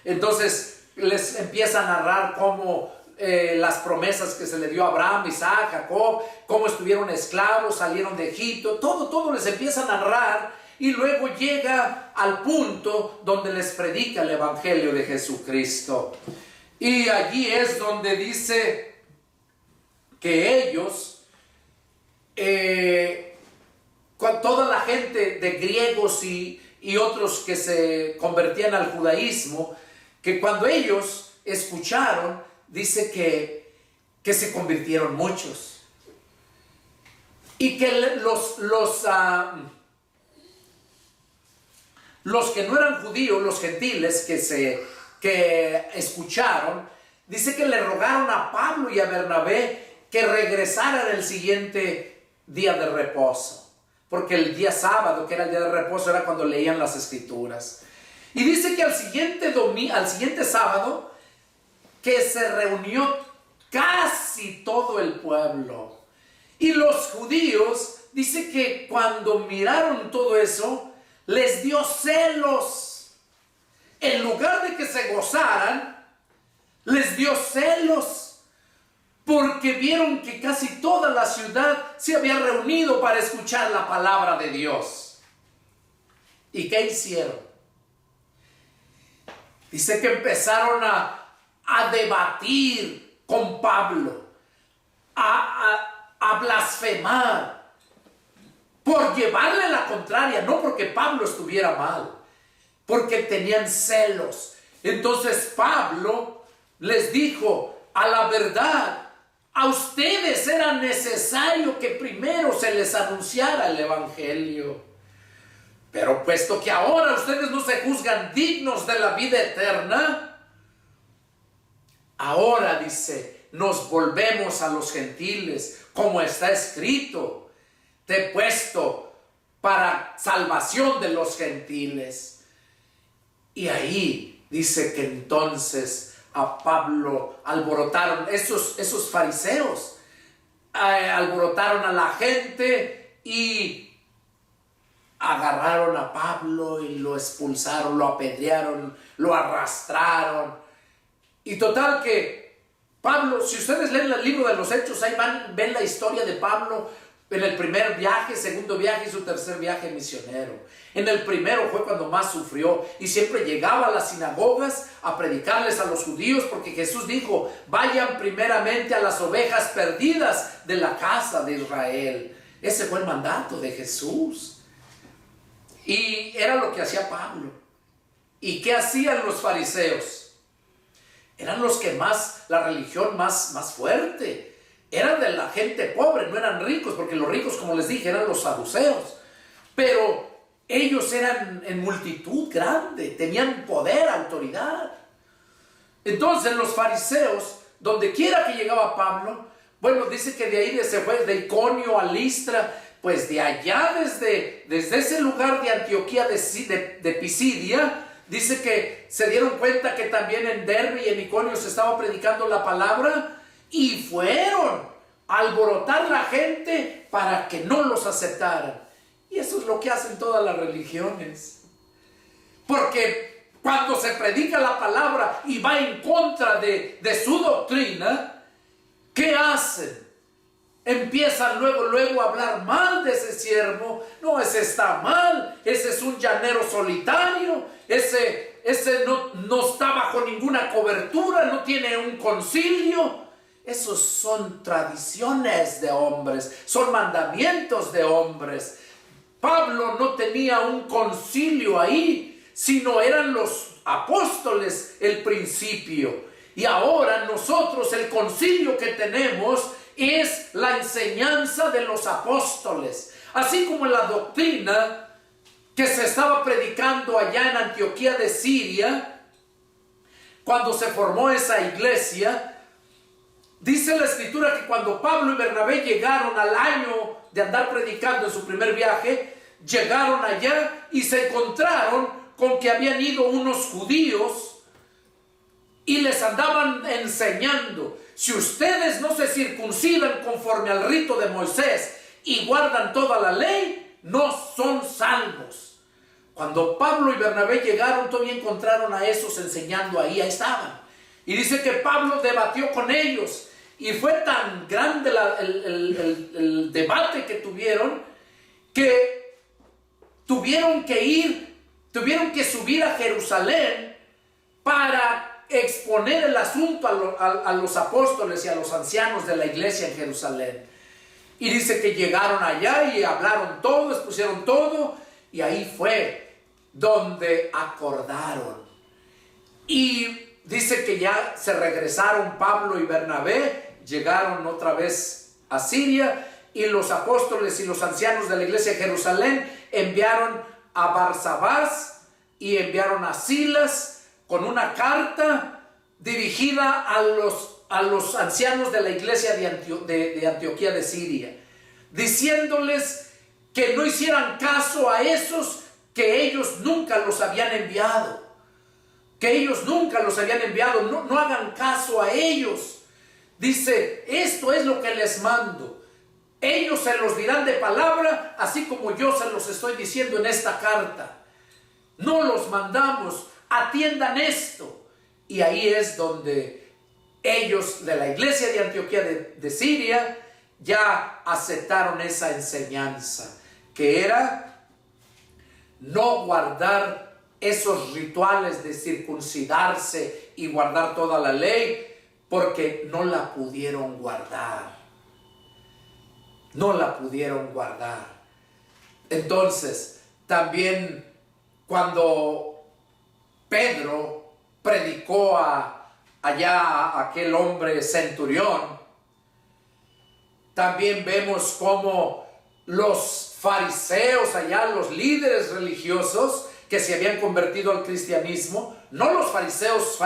Entonces les empieza a narrar cómo las promesas que se le dio a Abraham, Isaac, Jacob, cómo estuvieron esclavos, salieron de Egipto, todo les empieza a narrar, y luego llega al punto donde les predica el evangelio de Jesucristo. Y allí es donde dice que ellos, con toda la gente de griegos y otros que se convertían al judaísmo, que cuando ellos escucharon, dice que se convirtieron muchos. Y que los que no eran judíos, los gentiles que escucharon, dice que le rogaron a Pablo y a Bernabé que regresaran el siguiente día de reposo, porque el día sábado, que era el día de reposo, era cuando leían las escrituras. Y dice que al siguiente sábado, que se reunió casi todo el pueblo. Y los judíos, dice que cuando miraron todo eso, les dio celos. En lugar de que se gozaran, les dio celos, porque vieron que casi toda la ciudad se había reunido para escuchar la palabra de Dios. ¿Y qué hicieron? Dice que empezaron a debatir con Pablo, a blasfemar, por llevarle la contraria, no porque Pablo estuviera mal, porque tenían celos. Entonces Pablo les dijo: a la verdad, a ustedes era necesario que primero se les anunciara el evangelio. Pero puesto que ahora ustedes no se juzgan dignos de la vida eterna, ahora, dice, nos volvemos a los gentiles, como está escrito: te he puesto para salvación de los gentiles. Y ahí dice que entonces a Pablo alborotaron esos fariseos, alborotaron a la gente y agarraron a Pablo y lo expulsaron, lo apedrearon, lo arrastraron. Y total que Pablo, si ustedes leen el libro de los Hechos, ahí ven la historia de Pablo en el primer viaje, segundo viaje y su tercer viaje misionero. En el primero fue cuando más sufrió y siempre llegaba a las sinagogas a predicarles a los judíos, porque Jesús dijo: vayan primeramente a las ovejas perdidas de la casa de Israel. Ese fue el mandato de Jesús. Y era lo que hacía Pablo. ¿Y qué hacían los fariseos? Eran los que la religión más fuerte. Eran de la gente pobre, no eran ricos, porque los ricos, como les dije, eran los saduceos. Pero ellos eran en multitud grande, tenían poder, autoridad. Entonces los fariseos, donde quiera que llegaba Pablo, bueno, dice que de ahí se fue de Iconio a Listra. Pues de allá, desde ese lugar de Antioquía de Pisidia, dice que se dieron cuenta que también en Derbe y en Iconio se estaba predicando la palabra, y fueron a alborotar la gente para que no los aceptaran. Y eso es lo que hacen todas las religiones, porque cuando se predica la palabra y va en contra de su doctrina, ¿qué hacen? Empiezan luego a hablar mal de ese siervo. No, ese está mal, ese es un llanero solitario, ese no está bajo ninguna cobertura, no tiene un concilio. Esos son tradiciones de hombres, son mandamientos de hombres. Pablo no tenía un concilio ahí, sino eran los apóstoles el principio. Y ahora nosotros el concilio que tenemos es la enseñanza de los apóstoles. Así como la doctrina que se estaba predicando allá en Antioquía de Siria, cuando se formó esa iglesia, dice la escritura que cuando Pablo y Bernabé llegaron al año de andar predicando en su primer viaje, llegaron allá y se encontraron con que habían ido unos judíos y les andaban enseñando: si ustedes no se circuncidan conforme al rito de Moisés y guardan toda la ley, no son salvos. Cuando Pablo y Bernabé llegaron, todavía encontraron a esos enseñando ahí estaban. Y dice que Pablo debatió con ellos, y fue tan grande el debate que tuvieron, que tuvieron que subir a Jerusalén para exponer el asunto a los apóstoles y a los ancianos de la iglesia en Jerusalén. Y dice que llegaron allá y hablaron todo, expusieron todo, y ahí fue donde acordaron. Y dice que ya se regresaron Pablo y Bernabé, llegaron otra vez a Siria, y los apóstoles y los ancianos de la iglesia de Jerusalén enviaron a Barsabás y enviaron a Silas con una carta dirigida a los ancianos de la iglesia de Antioquía de Siria, diciéndoles que no hicieran caso a esos que ellos nunca los habían enviado. No hagan caso a ellos. Dice, esto es lo que les mando. Ellos se los dirán de palabra, así como yo se los estoy diciendo en esta carta. No los mandamos, atiendan esto. Y ahí es donde ellos de la iglesia de Antioquía de Siria ya aceptaron esa enseñanza, que era no guardar esos rituales de circuncidarse y guardar toda la ley, porque no la pudieron guardar. Entonces, también cuando Pedro predicó allá a aquel hombre centurión, también vemos cómo los fariseos allá, los líderes religiosos que se habían convertido al cristianismo, no los fariseos,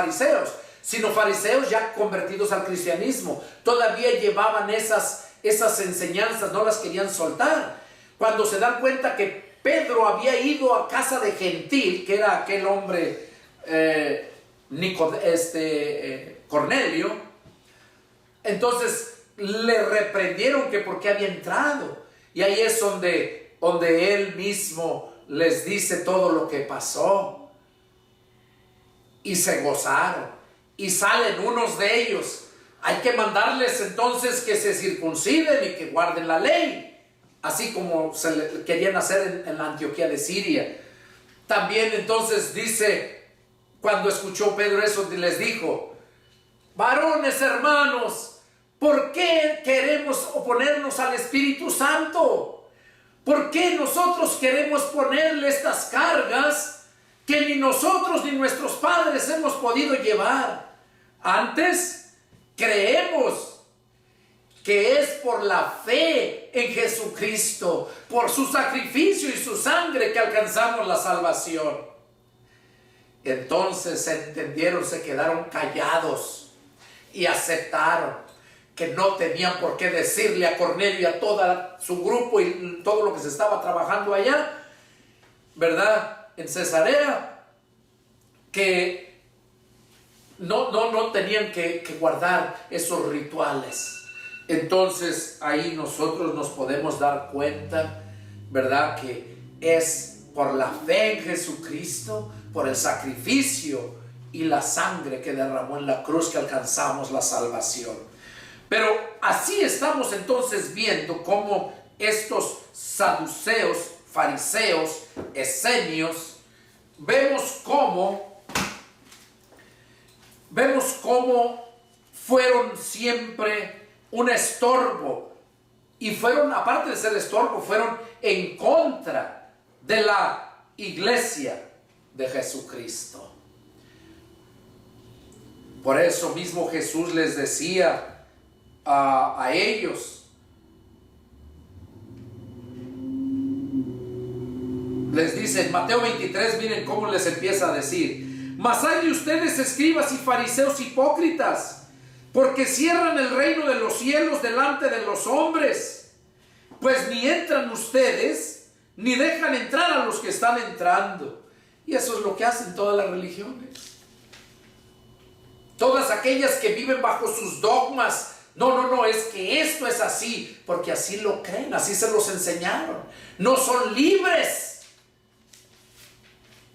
sino fariseos ya convertidos al cristianismo, todavía llevaban esas enseñanzas, no las querían soltar. Cuando se dan cuenta que Pedro había ido a casa de gentil, que era aquel hombre Cornelio, entonces le reprendieron que por qué había entrado. Y ahí es donde él mismo les dice todo lo que pasó. Y se gozaron. Y salen unos de ellos. Hay que mandarles entonces que se circunciden y que guarden la ley, así como querían hacer en la Antioquía de Siria. También entonces dice, cuando escuchó Pedro eso, les dijo: varones hermanos, ¿por qué queremos oponernos al Espíritu Santo? ¿Por qué nosotros queremos ponerle estas cargas que ni nosotros ni nuestros padres hemos podido llevar? Antes creemos que es por la fe en Jesucristo, por su sacrificio y su sangre, que alcanzamos la salvación. Entonces entendieron, se quedaron callados y aceptaron que no tenían por qué decirle a Cornelio y a todo su grupo y todo lo que se estaba trabajando allá, ¿verdad?, en Cesarea, que no tenían que guardar esos rituales. Entonces ahí nosotros nos podemos dar cuenta, ¿verdad?, que es por la fe en Jesucristo, por el sacrificio y la sangre que derramó en la cruz, que alcanzamos la salvación. Pero así estamos entonces viendo cómo estos saduceos, fariseos, esenios, vemos cómo fueron siempre un estorbo, y fueron, aparte de ser estorbo, fueron en contra de la iglesia de Jesucristo. Por eso mismo Jesús les decía a ellos, les dice en Mateo 23, miren cómo les empieza a decir: mas hay de ustedes, escribas y fariseos hipócritas, porque cierran el reino de los cielos delante de los hombres, pues ni entran ustedes, ni dejan entrar a los que están entrando. Y eso es lo que hacen todas las religiones, todas aquellas que viven bajo sus dogmas. No, es que esto es así, porque así lo creen, así se los enseñaron. No son libres.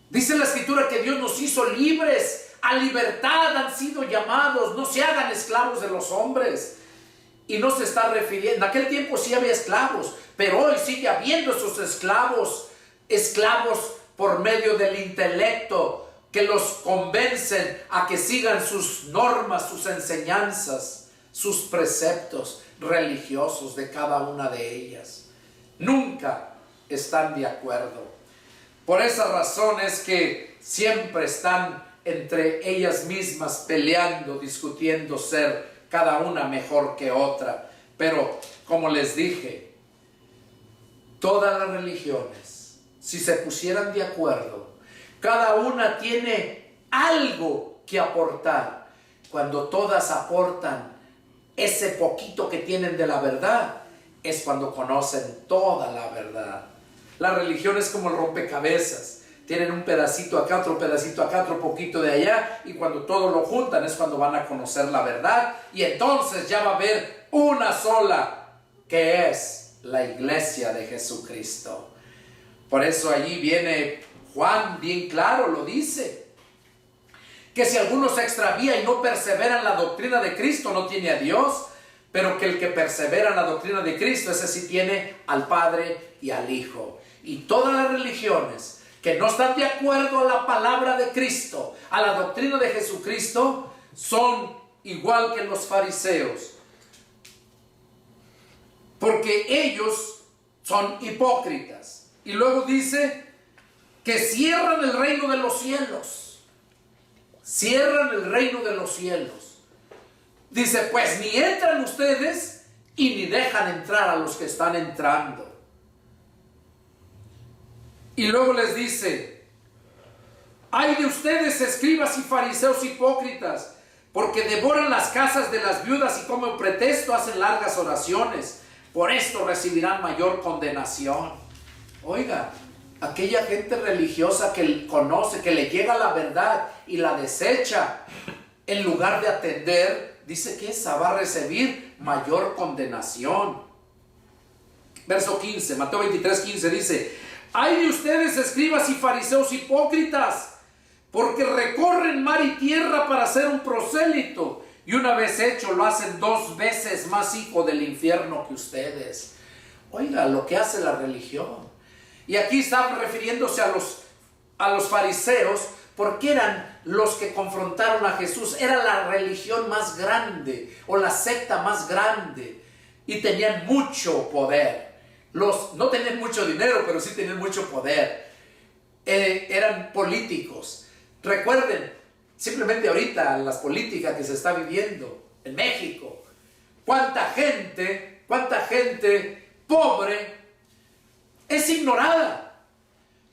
Dice la Escritura que Dios nos hizo libres, a libertad han sido llamados, no se hagan esclavos de los hombres. Y no se está refiriendo, en aquel tiempo sí había esclavos, pero hoy sigue habiendo esos esclavos por medio del intelecto, que los convencen a que sigan sus normas, sus enseñanzas, sus preceptos religiosos de cada una de ellas. Nunca están de acuerdo. Por esa razón es que siempre están entre ellas mismas peleando, discutiendo ser cada una mejor que otra. Pero como les dije, todas las religiones, si se pusieran de acuerdo, cada una tiene algo que aportar. Cuando todas aportan ese poquito que tienen de la verdad, es cuando conocen toda la verdad. La religión es como el rompecabezas. Tienen un pedacito acá, otro pedacito acá, otro poquito de allá, y cuando todo lo juntan es cuando van a conocer la verdad, y entonces ya va a haber una sola, que es la iglesia de Jesucristo. Por eso allí viene Juan, bien claro lo dice, que si alguno se extravía y no persevera en la doctrina de Cristo, no tiene a Dios, pero que el que persevera en la doctrina de Cristo, ese sí tiene al Padre y al Hijo. Y todas las religiones que no están de acuerdo a la palabra de Cristo, a la doctrina de Jesucristo, son igual que los fariseos, porque ellos son hipócritas. Y luego dice que cierran el reino de los cielos. Cierran el reino de los cielos. Dice, pues ni entran ustedes y ni dejan entrar a los que están entrando. Y luego les dice, ay de ustedes, escribas y fariseos hipócritas, porque devoran las casas de las viudas y como pretexto hacen largas oraciones. Por esto recibirán mayor condenación. Oiga, aquella gente religiosa que conoce, que le llega la verdad y la desecha, en lugar de atender, dice que esa va a recibir mayor condenación. Verso 15, Mateo 23:15 dice, ay de ustedes, escribas y fariseos hipócritas, porque recorren mar y tierra para ser un prosélito, y una vez hecho lo hacen 2 veces más hijo del infierno que ustedes. Oiga, lo que hace la religión. Y aquí está refiriéndose a los fariseos, porque eran los que confrontaron a Jesús. Era la religión más grande, o la secta más grande, y tenían mucho poder. No tenían mucho dinero, pero sí tenían mucho poder. Eran políticos. Recuerden, simplemente ahorita las políticas que se está viviendo en México, cuánta gente pobre es ignorada,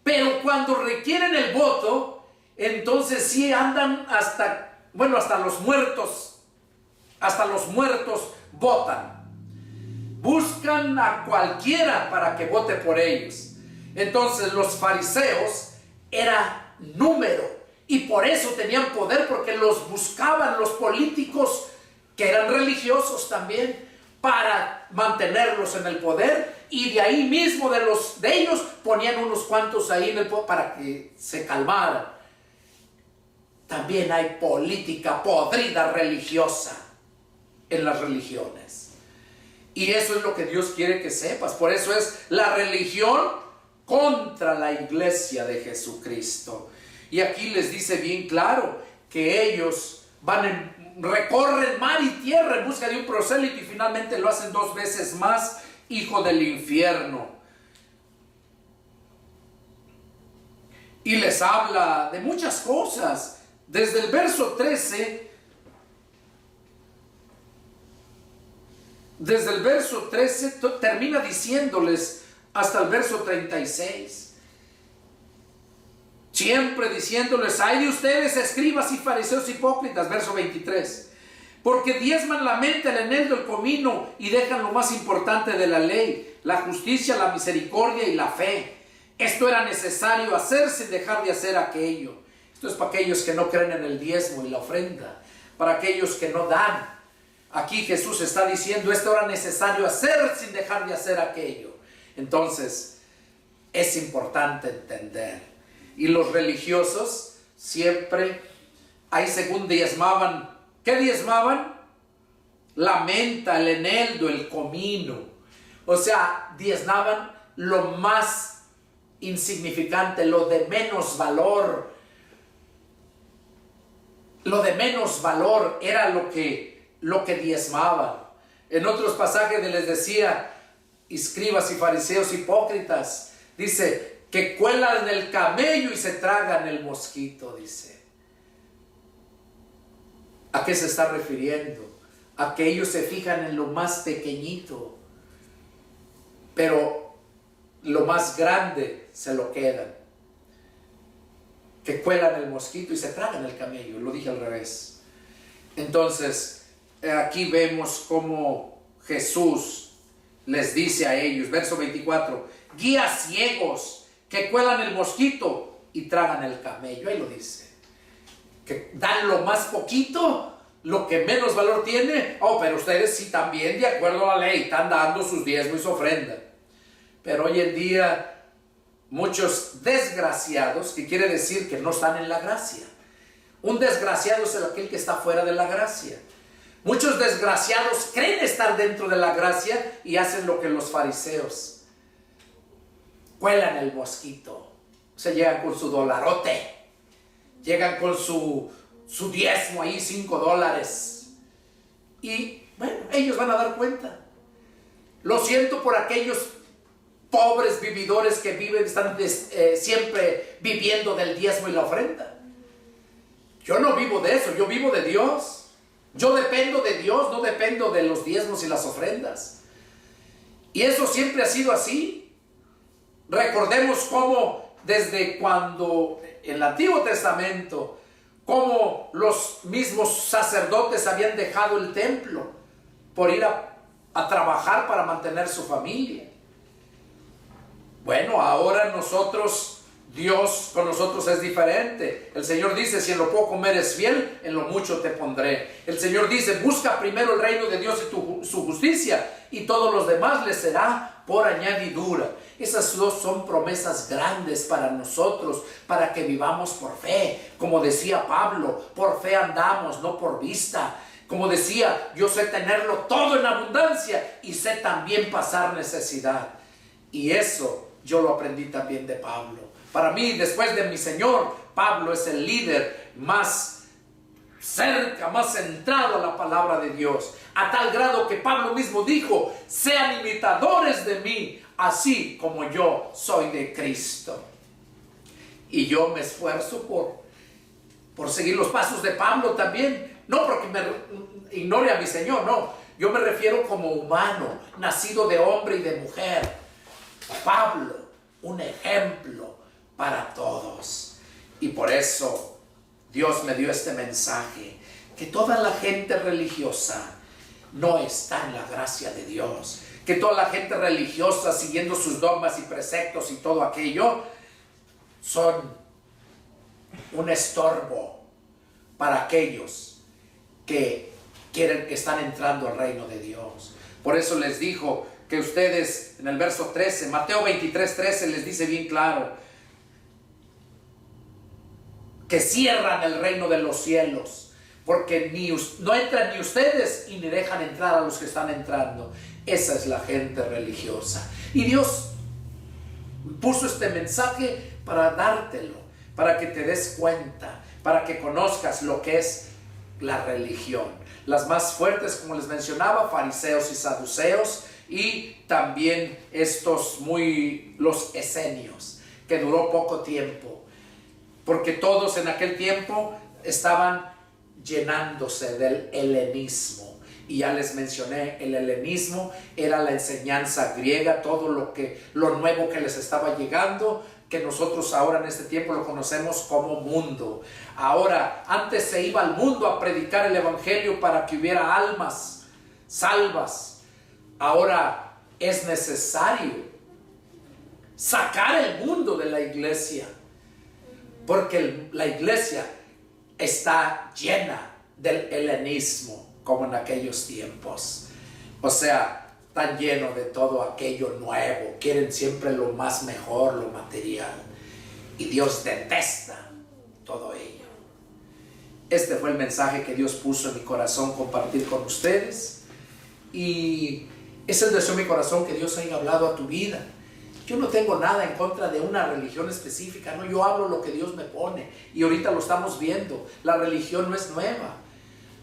pero cuando requieren el voto, entonces sí andan hasta los muertos votan. Buscan a cualquiera para que vote por ellos. Entonces los fariseos era número, y por eso tenían poder, porque los buscaban los políticos que eran religiosos también, para mantenerlos en el poder, y de ahí mismo de ellos ponían unos cuantos ahí en el poder para que se calmaran. También hay política podrida religiosa en las religiones. Y eso es lo que Dios quiere que sepas. Por eso es la religión contra la iglesia de Jesucristo. Y aquí les dice bien claro que ellos recorren mar y tierra en busca de un prosélito, y finalmente lo hacen 2 veces más hijo del infierno. Y les habla de muchas cosas. Desde el verso 13... Desde el verso 13 termina diciéndoles hasta el verso 36. Siempre diciéndoles, ay de ustedes, escribas y fariseos hipócritas. Verso 23. Porque diezman la mente, el eneldo, el comino, y dejan lo más importante de la ley, la justicia, la misericordia y la fe. Esto era necesario hacer sin dejar de hacer aquello. Esto es para aquellos que no creen en el diezmo y la ofrenda, para aquellos que no dan. Aquí Jesús está diciendo, esto era necesario hacer sin dejar de hacer aquello. Entonces, es importante entender. Y los religiosos siempre, ahí según diezmaban, ¿qué diezmaban? La menta, el eneldo, el comino. O sea, diezmaban lo más insignificante, lo de menos valor. Lo de menos valor era lo que diezmaban. En otros pasajes les decía, escribas y fariseos hipócritas, dice que cuelan el camello y se tragan el mosquito, dice. ¿A qué se está refiriendo? A que ellos se fijan en lo más pequeñito, pero lo más grande se lo quedan. Que cuelan el mosquito y se tragan el camello. Lo dije al revés. Entonces, aquí vemos cómo Jesús les dice a ellos, verso 24, guías ciegos que cuelan el mosquito y tragan el camello. Ahí lo dice. Que dan lo más poquito, lo que menos valor tiene. Oh, pero ustedes sí también, de acuerdo a la ley, están dando sus diezmos y su ofrenda. Pero hoy en día muchos desgraciados, que quiere decir que no están en la gracia. Un desgraciado es aquel que está fuera de la gracia. Muchos desgraciados creen estar dentro de la gracia y hacen lo que los fariseos. Cuelan el mosquito. Se llegan con su dolarote. Llegan con su diezmo ahí, $5. Y bueno, ellos van a dar cuenta. Lo siento por aquellos pobres vividores que están siempre viviendo del diezmo y la ofrenda. Yo no vivo de eso, yo vivo de Dios. Yo dependo de Dios, no dependo de los diezmos y las ofrendas. Y eso siempre ha sido así. Recordemos cómo desde cuando en el Antiguo Testamento, cómo los mismos sacerdotes habían dejado el templo por ir a trabajar para mantener su familia. Bueno, ahora Dios con nosotros es diferente. El Señor dice, si en lo poco eres fiel, en lo mucho te pondré. El Señor dice, busca primero el reino de Dios y su justicia, y todos los demás les será por añadidura. Esas dos son promesas grandes para nosotros, para que vivamos por fe. Como decía Pablo, por fe andamos, no por vista. Como decía, yo sé tenerlo todo en abundancia y sé también pasar necesidad. Y eso yo lo aprendí también de Pablo. Para mí, después de mi Señor, Pablo es el líder más cerca, más centrado a la palabra de Dios. A tal grado que Pablo mismo dijo, sean imitadores de mí, así como yo soy de Cristo. Y yo me esfuerzo por seguir los pasos de Pablo también. No porque me ignore a mi Señor, no. Yo me refiero como humano, nacido de hombre y de mujer. Pablo, un ejemplo para todos. Y por eso Dios me dio este mensaje, que toda la gente religiosa no está en la gracia de Dios, que toda la gente religiosa siguiendo sus dogmas y preceptos y todo aquello son un estorbo para aquellos que están entrando al reino de Dios. Por eso les dijo que ustedes, en el verso 13, Mateo 23:13 les dice bien claro, que cierran el reino de los cielos, porque no entran ni ustedes y ni dejan entrar a los que están entrando. Esa es la gente religiosa. Y Dios puso este mensaje para dártelo, para que te des cuenta, para que conozcas lo que es la religión. Las más fuertes, como les mencionaba, fariseos y saduceos, y también los esenios, que duró poco tiempo, porque todos en aquel tiempo estaban llenándose del helenismo. Y ya les mencioné, el helenismo era la enseñanza griega, todo lo nuevo que les estaba llegando, que nosotros ahora en este tiempo lo conocemos como mundo. Ahora, antes se iba al mundo a predicar el evangelio para que hubiera almas salvas. Ahora es necesario sacar el mundo de la iglesia, porque la iglesia está llena del helenismo, como en aquellos tiempos. O sea, están llenos de todo aquello nuevo, quieren siempre lo más mejor, lo material, y Dios detesta todo ello. Este fue el mensaje que Dios puso en mi corazón compartir con ustedes, y es el deseo de mi corazón que Dios haya hablado a tu vida. Yo no tengo nada en contra de una religión específica, no, yo hablo lo que Dios me pone, y ahorita lo estamos viendo. La religión no es nueva,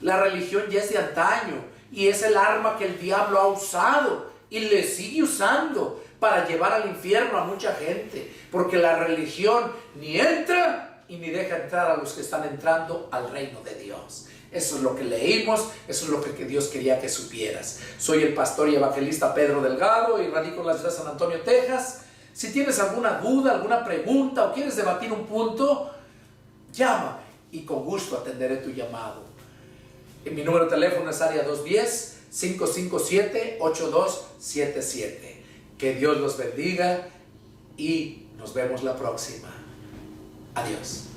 la religión ya es de antaño, y es el arma que el diablo ha usado y le sigue usando para llevar al infierno a mucha gente, porque la religión ni entra y ni deja entrar a los que están entrando al reino de Dios. Eso es lo que leímos, eso es lo que Dios quería que supieras. Soy el pastor y evangelista Pedro Delgado y radico en la ciudad de San Antonio, Texas. Si tienes alguna duda, alguna pregunta o quieres debatir un punto, llámame y con gusto atenderé tu llamado. Mi número de teléfono es área 210-557-8277. Que Dios los bendiga y nos vemos la próxima. Adiós.